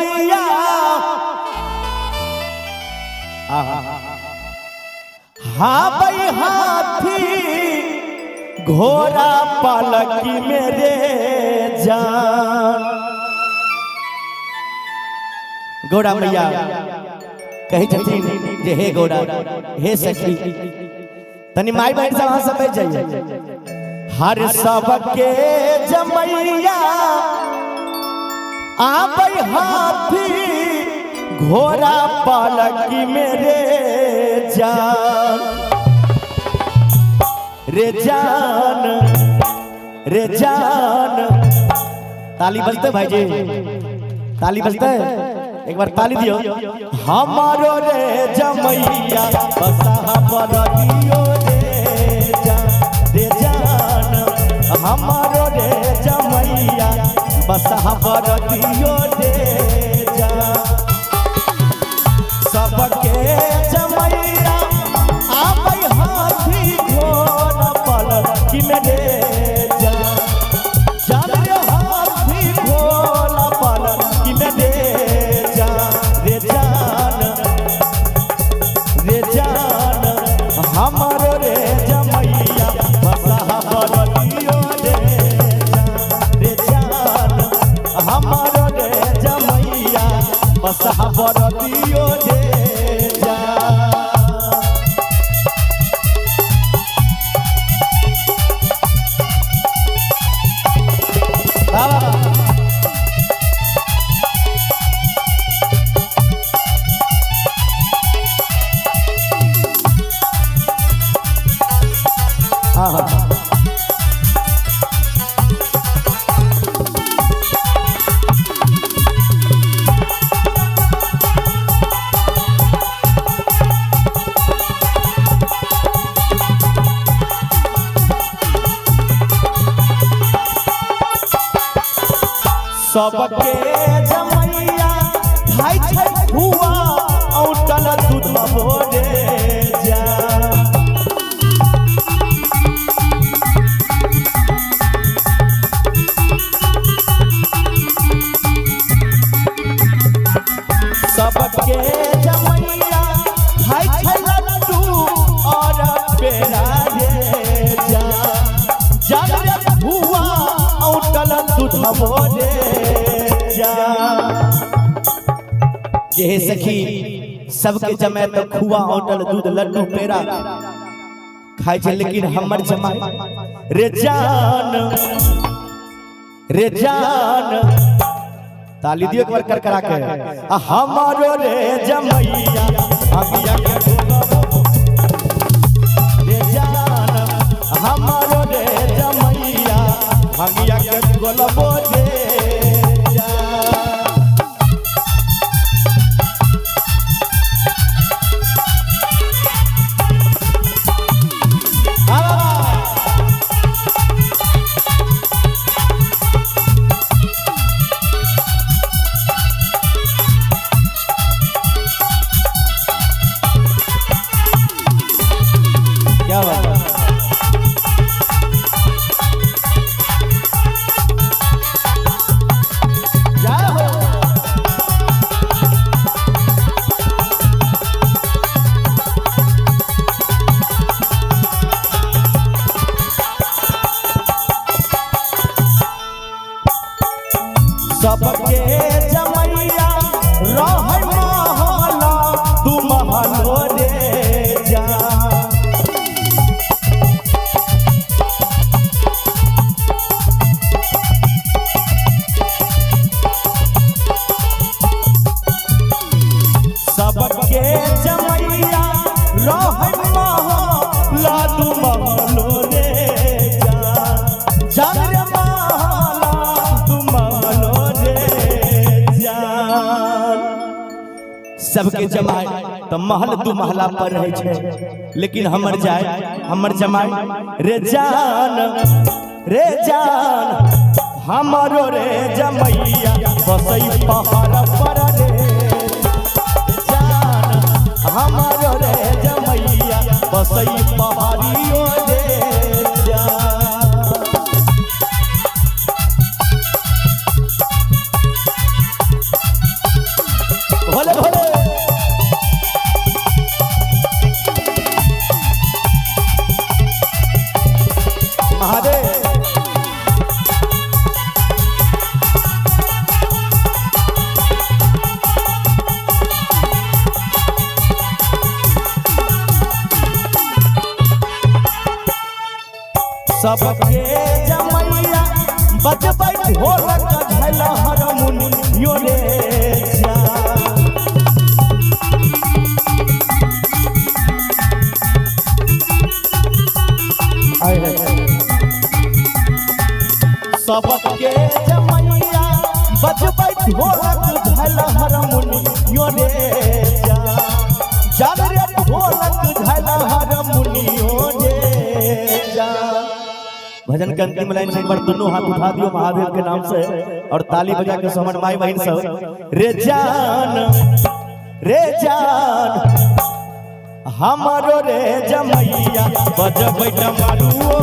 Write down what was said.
जमैया हाँ भाई हाथी घोड़ा पालकी मेरे जान। गौड़ा मैया कही छथिन जे हे गौड़ा हे सखी तनी माई बहन सब वहां से बैठ जाइए। हर सबके जमैया आबै हाथी घोड़ा पालकी मेरे जान रे जान रे जान। ताली बजते भाई जी, ताली बजते, एक बार ताली दियो। हमारो रे जमैया बसहा बरदियो रे जान हमारो रे जमैया बसहा बरदियो रे जान। सबके जमैया आबै हाथी घोड़ा पालकी मेरे जान। जान रे हाथी घोड़ा पालकी मेरे जान रे जान हमारो रे जमैया बसहा बरदियो रे जान हमारो रे जमैया बसहा बरदियो रे जान। सबके जमैया खाई छै हुआ औटल दूध मोरे जान। सबके जमैया खाई छै लड्डू और पेड़ा रे जान। जब हुआ औटल दूध मोरे ये सखी सबके जमाए तो खुआ होटल दूध लड्डू पेड़ा खाए छे, लेकिन हमर जमाए रे जान ताली दियो एक बार कर करा के। हमारो रे जमैया अगिया के रे जान हमारो रे जमैया अगिया के गोलबो रे सबके जमैया रहै महला तू महलो रे जान। सबके जमैया रहै महला तू महलो रे जान। जान रे महला तू महलो सबके जमाए तो महल दू महला पर रहे छे, लेकिन हमर जमाए रे जान हमारो रे जमैया बसई पहाड़ पर रे जान हमारो रे जमैया बसई पहाड़ियों रे जान। सबके जमैया बजबै ढोलक झल हारमोनियो रे जा सबके जमैया बजबै ढोलक झल हारमोनियो रे जा जब रे ढोलक झल हारमोनियो रे जा। भजन के अंतिम लाइन से एक बार दोनों हाथ उठा दियो महादेव के नाम से और ताली बजा के समझ माई बहन सब रे जान हमारो रे जमैया बजबै डमरुओ